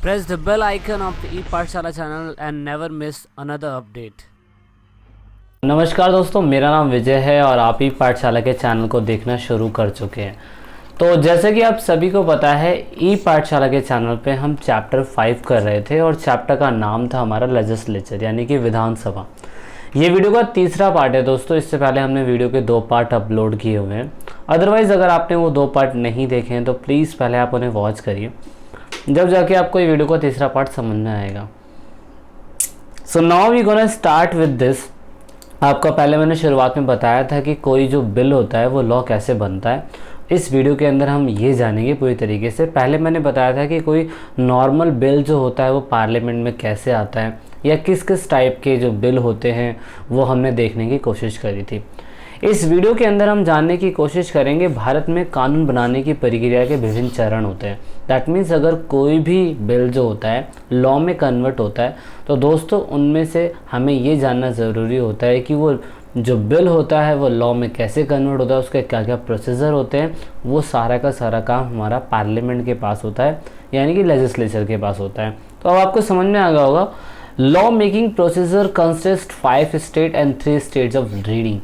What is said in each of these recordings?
Press the bell icon of the ePathshala channel and never miss another update. नमस्कार दोस्तों, मेरा नाम विजय है और आप ही पाठशाला के चैनल को देखना शुरू कर चुके हैं। तो जैसे कि आप सभी को पता है, ई पाठशाला के चैनल पे हम चैप्टर 5 कर रहे थे और चैप्टर का नाम था हमारा लेजिस्लेचर यानी कि विधानसभा। ये वीडियो का तीसरा पार्ट है दोस्तों। इससे पहले हमने वीडियो के 2 पार्ट अपलोड किए हुए हैं। अदरवाइज़ अगर आपने वो 2 पार्ट नहीं देखे हैं तो प्लीज़ पहले आप उन्हें वॉच करिए, जब जाके आपको ये वीडियो का तीसरा पार्ट समझ में आएगा। So now we gonna start with this. आपको पहले मैंने शुरुआत में बताया था कि कोई जो बिल होता है वो लॉ कैसे बनता है। इस वीडियो के अंदर हम ये जानेंगे पूरी तरीके से। पहले मैंने बताया था कि कोई नॉर्मल बिल जो होता है वो पार्लियामेंट में कैसे आता है या किस किस टाइप के जो बिल होते हैं वो हमने देखने की कोशिश करी थी। इस वीडियो के अंदर हम जानने की कोशिश करेंगे भारत में कानून बनाने की प्रक्रिया के विभिन्न चरण होते हैं। दैट मीन्स अगर कोई भी बिल जो होता है लॉ में कन्वर्ट होता है तो दोस्तों उनमें से हमें ये जानना ज़रूरी होता है कि वो जो बिल होता है वो लॉ में कैसे कन्वर्ट होता है, उसके क्या क्या प्रोसीजर होते हैं। वो सारा का सारा काम हमारा पार्लियामेंट के पास होता है यानी कि लेजिस्लेचर के पास होता है। तो अब आपको समझ में आ गया होगा, law making procedure consist 5 state and 3 states of reading.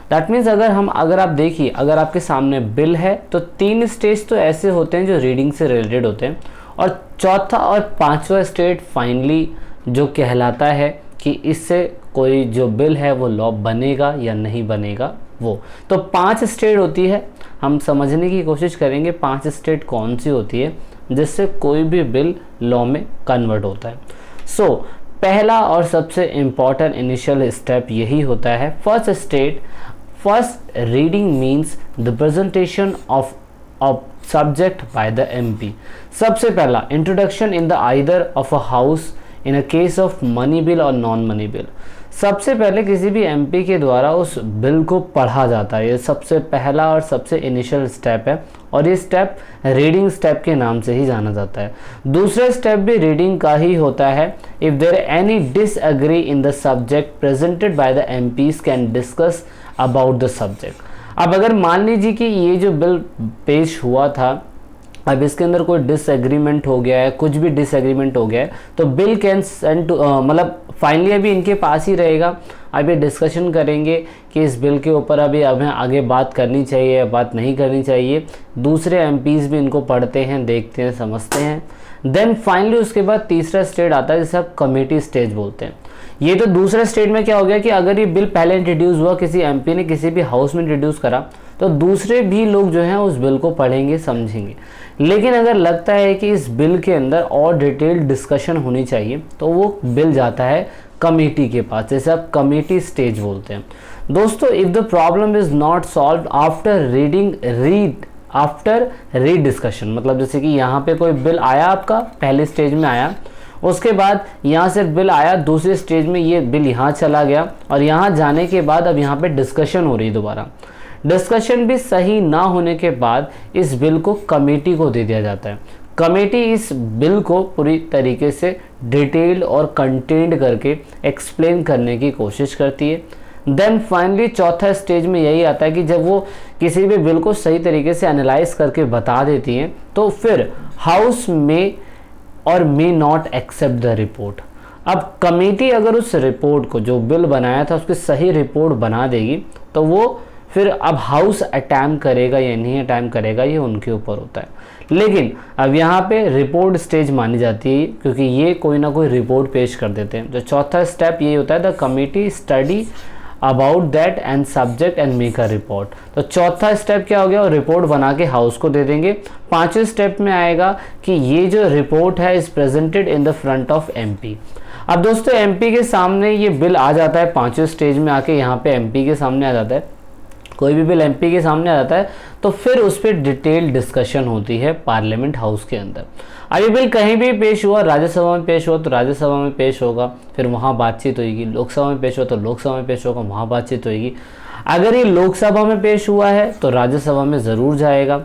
That means अगर आप देखिए, अगर आपके सामने बिल है तो 3 स्टेज तो ऐसे होते हैं जो रीडिंग से रिलेटेड होते हैं और चौथा और 5वां स्टेट फाइनली जो कहलाता है कि इससे कोई जो बिल है वो लॉ बनेगा या नहीं बनेगा वो। तो 5 स्टेट होती है। हम समझने की कोशिश करेंगे 5 स्टेट कौन सी होती है जिससे कोई भी बिल लॉ में कन्वर्ट होता है। सो पहला और सबसे इम्पॉर्टेंट इनिशियल स्टेप यही होता है। First reading means the presentation of subject by the MP। सबसे पहला introduction in the either of a house in a case of money bill और नॉन मनी बिल। सबसे पहले किसी भी MP के द्वारा उस बिल को पढ़ा जाता है। ये सबसे पहला और सबसे इनिशियल स्टेप है और ये स्टेप रीडिंग स्टेप के नाम से ही जाना जाता है। दूसरा स्टेप भी रीडिंग का ही होता है। If there any disagree in the subject presented by the MPs can discuss about the subject. अब अगर मान लीजिए कि ये जो बिल पेश हुआ था, अब इसके अंदर कोई डिसएग्रीमेंट हो गया है, कुछ भी डिसएग्रीमेंट हो गया है तो बिल कैन सेंड टू मतलब फाइनली अभी इनके पास ही रहेगा। अभी डिस्कशन करेंगे कि इस बिल के ऊपर अभी हमें आगे बात करनी चाहिए या बात नहीं करनी चाहिए। दूसरे MPs भी इनको पढ़ते हैं, देखते हैं, समझते हैं। देन फाइनली उसके बाद तीसरा स्टेज आता है जिसे आप कमेटी स्टेज बोलते हैं। ये तो दूसरे स्टेज में क्या हो गया कि अगर ये बिल पहले इंट्रोड्यूस हुआ, किसी MP ने किसी भी हाउस में इंट्रोड्यूस करा तो दूसरे भी लोग जो हैं उस बिल को पढ़ेंगे, समझेंगे। लेकिन अगर लगता है कि इस बिल के अंदर और डिटेल्ड डिस्कशन होनी चाहिए तो वो बिल जाता है कमेटी के पास, जैसे आप कमेटी स्टेज बोलते हैं। दोस्तों, if the problem is not solve after read discussion, मतलब जैसे कि यहाँ पे कोई बिल आया, आपका पहले स्टेज में आया, उसके बाद यहाँ से बिल आया, दूसरे स्टेज में ये बिल यहाँ चला गया और यहाँ जाने के बाद अब यहाँ पे डिस्कशन हो रही है दोबारा। डिस्कशन भी सही ना होने के बाद इस बिल को कमेटी को दे दिया जाता है। कमेटी इस बिल को पूरी तरीके से डिटेल्ड और कंटेंट करके एक्सप्लेन करने की कोशिश करती है। देन फाइनली चौथा स्टेज में यही आता है कि जब वो किसी भी बिल को सही तरीके से एनालाइज करके बता देती हैं तो फिर हाउस में और may not accept the report. अब कमेटी अगर उस रिपोर्ट को, जो बिल बनाया था उसकी सही रिपोर्ट बना देगी तो वो फिर अब हाउस अटैम्प्ट करेगा या नहीं अटैम्प्ट करेगा ये उनके ऊपर होता है। लेकिन अब यहाँ पे रिपोर्ट स्टेज मानी जाती है क्योंकि ये कोई ना कोई रिपोर्ट पेश कर देते हैं। जो चौथा स्टेप ये होता है, the committee study about that and subject and make a report. तो चौथा स्टेप क्या हो गया, रिपोर्ट बना के हाउस को दे देंगे। 5वें स्टेप में आएगा कि ये जो रिपोर्ट है is presented in the front of MP। अब दोस्तों MP के सामने ये बिल आ जाता है, 5वें स्टेज में आके यहाँ पे MP के सामने आ जाता है। कोई भी बिल MP के सामने आ जाता है तो फिर उस पर डिटेल डिस्कशन होती है पार्लियामेंट हाउस के अंदर। अब ये बिल कहीं भी पेश हुआ, राज्यसभा में पेश हुआ तो राज्यसभा में पेश होगा, फिर वहाँ बातचीत होगी। लोकसभा में पेश हुआ तो लोकसभा में पेश होगा, वहाँ बातचीत होगी। अगर ये लोकसभा में पेश हुआ है तो राज्यसभा में ज़रूर जाएगा।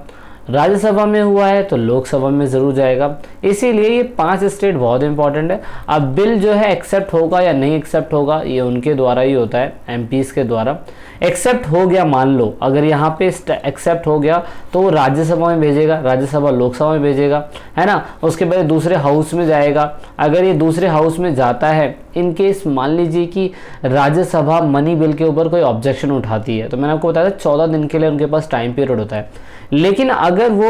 राज्यसभा में हुआ है तो लोकसभा में ज़रूर जाएगा। इसीलिए ये 5 स्टेट बहुत इंपॉर्टेंट है। अब बिल जो है एक्सेप्ट होगा या नहीं एक्सेप्ट होगा ये उनके द्वारा ही होता है, एमपीज़ के द्वारा। एक्सेप्ट हो गया, मान लो अगर यहाँ पे एक्सेप्ट हो गया तो वो राज्यसभा में भेजेगा, राज्यसभा लोकसभा में भेजेगा, है ना। उसके बाद दूसरे हाउस में जाएगा। अगर ये दूसरे हाउस में जाता है, इन केस मान लीजिए कि राज्यसभा मनी बिल के ऊपर कोई ऑब्जेक्शन उठाती है, तो मैंने आपको बताया था 14 दिन के लिए उनके पास टाइम पीरियड होता है। लेकिन अगर वो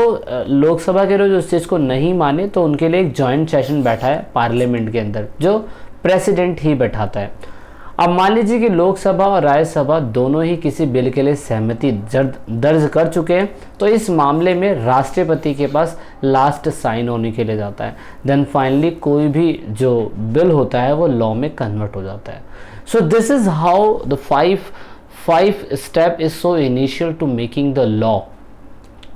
लोकसभा के रोज उस चीज़ को नहीं माने तो उनके लिए एक जॉइंट सेशन बैठा है पार्लियामेंट के अंदर, जो प्रेसिडेंट ही बैठाता है। अब मान लीजिए कि लोकसभा और राज्यसभा दोनों ही किसी बिल के लिए सहमति दर्ज कर चुके हैं, तो इस मामले में राष्ट्रपति के पास लास्ट साइन होने के लिए जाता है। देन फाइनली कोई भी जो बिल होता है वो लॉ में कन्वर्ट हो जाता है। So this is how the five step is so initial to making the law.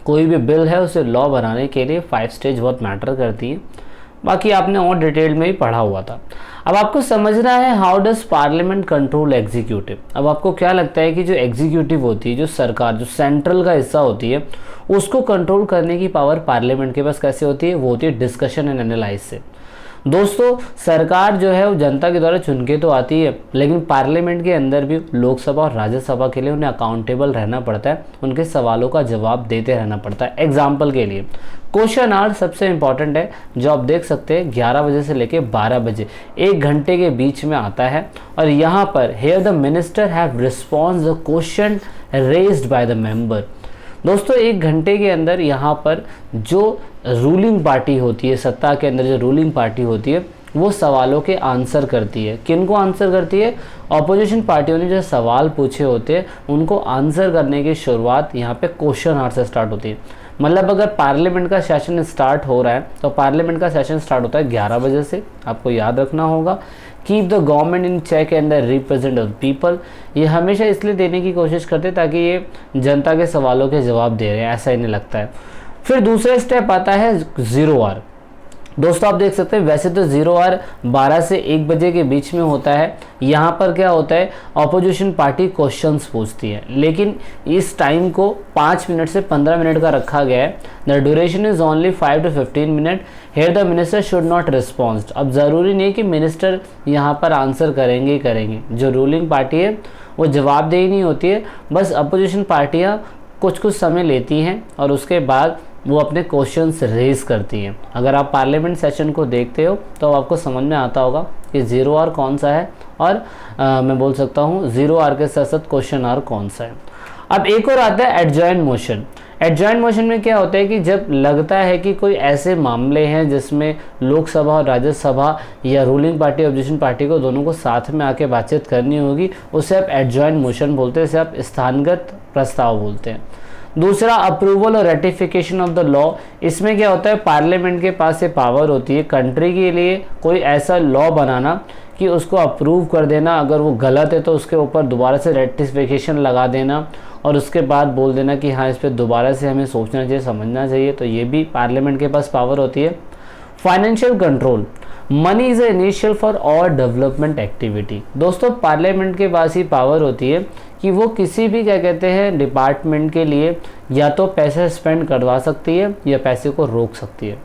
कोई भी बिल है उसे लॉ बनाने के लिए 5 स्टेज बहुत मैटर करती है। बाकी आपने और डिटेल में ही पढ़ा हुआ था। अब आपको समझना है how does parliament control executive. अब आपको क्या लगता है कि जो एग्जीक्यूटिव होती है, जो सरकार, जो सेंट्रल का हिस्सा होती है, उसको कंट्रोल करने की पावर पार्लियामेंट के पास कैसे होती है? वो होती है डिस्कशन एंड एनालाइज से। दोस्तों, सरकार जो है वो जनता के द्वारा चुन के तो आती है, लेकिन पार्लियामेंट के अंदर भी लोकसभा और राज्यसभा के लिए उन्हें अकाउंटेबल रहना पड़ता है, उनके सवालों का जवाब देते रहना पड़ता है। एग्जाम्पल के लिए क्वेश्चन आवर सबसे इंपॉर्टेंट है, जो आप देख सकते हैं 11 बजे से लेके 12 बजे 1 घंटे के बीच में आता है। और यहाँ पर here the minister have response the question raised by the member. दोस्तों, 1 घंटे के अंदर यहाँ पर जो रूलिंग पार्टी होती है, सत्ता के अंदर जो रूलिंग पार्टी होती है, वो सवालों के आंसर करती है। किन को आंसर करती है? ऑपोजिशन पार्टियों ने जो सवाल पूछे होते हैं उनको आंसर करने की शुरुआत यहाँ पे क्वेश्चन आवर से स्टार्ट होती है। मतलब अगर पार्लियामेंट का सेशन स्टार्ट हो रहा है तो पार्लियामेंट का सेशन स्टार्ट होता है 11 बजे से। आपको याद रखना होगा, keep the government in check and the represent of people. ये हमेशा इसलिए देने की कोशिश करते हैं ताकि ये जनता के सवालों के जवाब दे रहे हैं, ऐसा इन्हें लगता है। फिर दूसरा स्टेप आता है 0 आवर। दोस्तों, आप देख सकते हैं वैसे तो 0 आवर 12 से 1 बजे के बीच में होता है। यहाँ पर क्या होता है, ऑपोजिशन पार्टी क्वेश्चंस पूछती है, लेकिन इस टाइम को 5 मिनट से 15 मिनट का रखा गया है। The duration is only 5 to 15 minute. Here the minister should not respond. अब ज़रूरी नहीं कि मिनिस्टर यहाँ पर आंसर करेंगे ही करेंगे। जो रूलिंग पार्टी है वो जवाबदेही नहीं होती है, बस अपोजिशन पार्टियाँ कुछ समय लेती हैं और उसके बाद वो अपने क्वेश्चंस रेज करती हैं। अगर आप पार्लियामेंट सेशन को देखते हो तो आपको समझ में आता होगा कि 0 आवर कौन सा है और मैं बोल सकता हूँ 0 आवर के साथ साथ क्वेश्चन आवर कौन सा है। अब एक और आता है एडजॉइंट मोशन। एडजॉइंट मोशन में क्या होता है कि जब लगता है कि कोई ऐसे मामले हैं जिसमें लोकसभा और राज्यसभा या रूलिंग पार्टी अपोजिशन पार्टी को दोनों को साथ में आके बातचीत करनी होगी, उसे आप एडजॉइंट मोशन बोलते हैं, इसे आप स्थानगत प्रस्ताव बोलते हैं। दूसरा, अप्रूवल और रेटिफिकेशन ऑफ द लॉ। इसमें क्या होता है, पार्लियामेंट के पास ये पावर होती है कंट्री के लिए कोई ऐसा लॉ बनाना कि उसको अप्रूव कर देना, अगर वो गलत है तो उसके ऊपर दोबारा से रेटिफिकेशन लगा देना और उसके बाद बोल देना कि हाँ इस पर दोबारा से हमें सोचना चाहिए, समझना चाहिए। तो ये भी पार्लियामेंट के पास पावर होती है। Financial control. Money is a initial for all development activity. दोस्तों, पार्लियामेंट के पास ही पावर होती है कि वो किसी भी क्या कहते हैं डिपार्टमेंट के लिए या तो पैसे स्पेंड करवा सकती है या पैसे को रोक सकती है।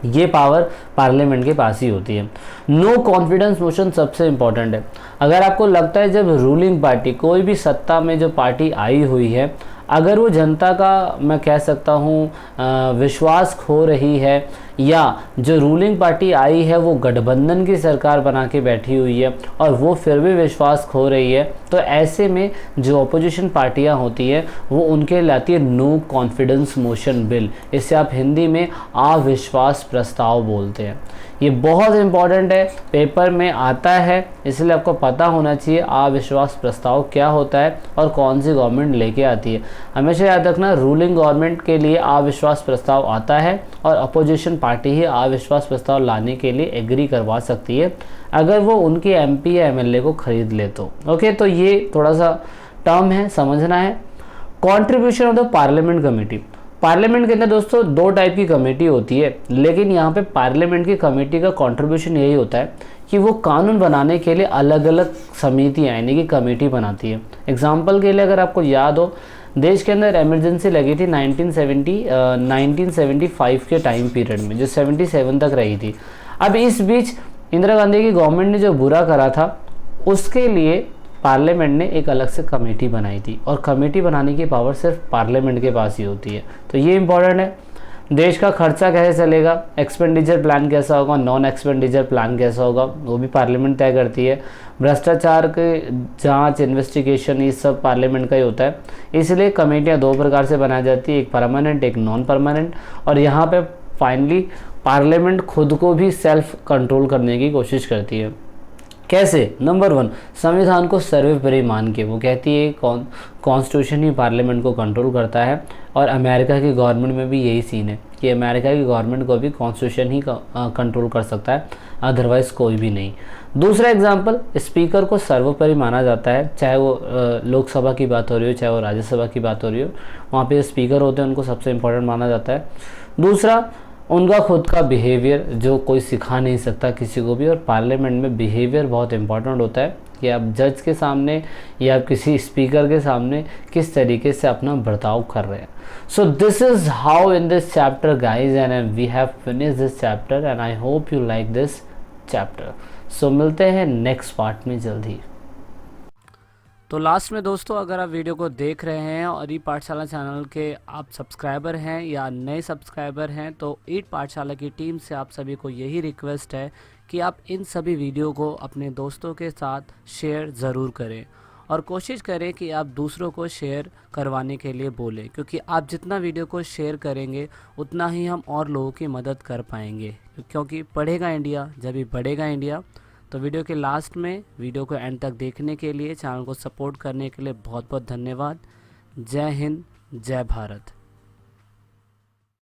ये पावर पार्लियामेंट के पास ही होती है। नो कॉन्फिडेंस मोशन सबसे इंपॉर्टेंट है। अगर आपको लगता है जब रूलिंग पार्टी, कोई भी सत्ता में जो पार्टी आई हुई है, अगर वो जनता का मैं कह सकता हूँ विश्वास खो रही है या जो रूलिंग पार्टी आई है वो गठबंधन की सरकार बना के बैठी हुई है और वो फिर भी विश्वास खो रही है, तो ऐसे में जो अपोजिशन पार्टियां होती है वो उनके लाती है नो कॉन्फिडेंस मोशन बिल। इसे आप हिंदी में अविश्वास प्रस्ताव बोलते हैं। ये बहुत इंपॉर्टेंट है, पेपर में आता है, इसलिए आपको पता होना चाहिए अविश्वास प्रस्ताव क्या होता है और कौन सी गवर्नमेंट लेके आती है। हमेशा याद रखना, रूलिंग गवर्नमेंट के लिए अविश्वास प्रस्ताव आता है और अपोजिशन पार्टी ही अविश्वास प्रस्ताव लाने के लिए एग्री करवा सकती है अगर वो उनके एमपी या एमएलए को खरीद ले तो। ओके, तो ये थोड़ा सा टर्म है, समझना है। Contribution of the parliament committee. Parliament के अंदर दोस्तों 2 टाइप की कमेटी होती है, लेकिन यहाँ पे पार्लियामेंट की कमेटी का कंट्रीब्यूशन यही होता है कि वो कानून बनाने के लिए अलग अलग समितियाँ यानी कि कमेटी बनाती है। एग्जाम्पल के लिए अगर आपको याद हो, देश के अंदर इमरजेंसी लगी थी 1975 के टाइम पीरियड में, जो 77 तक रही थी। अब इस बीच इंदिरा गांधी की गवर्नमेंट ने जो बुरा करा था उसके लिए पार्लियामेंट ने एक अलग से कमेटी बनाई थी, और कमेटी बनाने की पावर सिर्फ पार्लियामेंट के पास ही होती है। तो ये इंपॉर्टेंट है। देश का खर्चा कैसे चलेगा, एक्सपेंडिचर प्लान कैसा होगा, नॉन एक्सपेंडिचर प्लान कैसा होगा, वो भी पार्लियामेंट तय करती है। भ्रष्टाचार के जांच, इन्वेस्टिगेशन, ये सब पार्लियामेंट का ही होता है। इसलिए कमेटियाँ दो प्रकार से बनाई जाती है, एक परमानेंट, एक नॉन परमानेंट। और यहाँ पे फाइनली पार्लियामेंट खुद को भी सेल्फ कंट्रोल करने की कोशिश करती है। कैसे? नंबर 1, संविधान को सर्वोपरि मान के वो कहती है कॉन्स्टिट्यूशन ही पार्लियामेंट को कंट्रोल करता है। और अमेरिका की गवर्नमेंट में भी यही सीन है कि अमेरिका की गवर्नमेंट को भी कॉन्स्टिट्यूशन ही कंट्रोल कर सकता है, अदरवाइज़ कोई भी नहीं। दूसरा एग्जांपल, स्पीकर को सर्वोपरि माना जाता है, चाहे वो लोकसभा की बात हो रही हो, चाहे वो राज्यसभा की बात हो रही हो, वहाँ पे स्पीकर होते हैं, उनको सबसे इम्पोर्टेंट माना जाता है। दूसरा, उनका खुद का बिहेवियर जो कोई सिखा नहीं सकता किसी को भी, और पार्लियामेंट में बिहेवियर बहुत इंपॉर्टेंट होता है कि आप जज के सामने या आप किसी स्पीकर के सामने किस तरीके से अपना बर्ताव कर रहे हैं। So this is how in this chapter guys, and we have finish this chapter, and I hope you like this chapter. So मिलते हैं नेक्स्ट पार्ट में जल्दी। तो लास्ट में दोस्तों, अगर आप वीडियो को देख रहे हैं और ई पाठशाला चैनल के आप सब्सक्राइबर हैं या नए सब्सक्राइबर हैं, तो ईट पाठशाला की टीम से आप सभी को यही रिक्वेस्ट है कि आप इन सभी वीडियो को अपने दोस्तों के साथ शेयर ज़रूर करें, और कोशिश करें कि आप दूसरों को शेयर करवाने के लिए बोलें, क्योंकि आप जितना वीडियो को शेयर करेंगे उतना ही हम और लोगों की मदद कर पाएंगे, क्योंकि पढ़ेगा इंडिया जब भी बढ़ेगा इंडिया। तो वीडियो के लास्ट में वीडियो को एंड तक देखने के लिए, चैनल को सपोर्ट करने के लिए बहुत बहुत धन्यवाद। जय हिंद, जय भारत।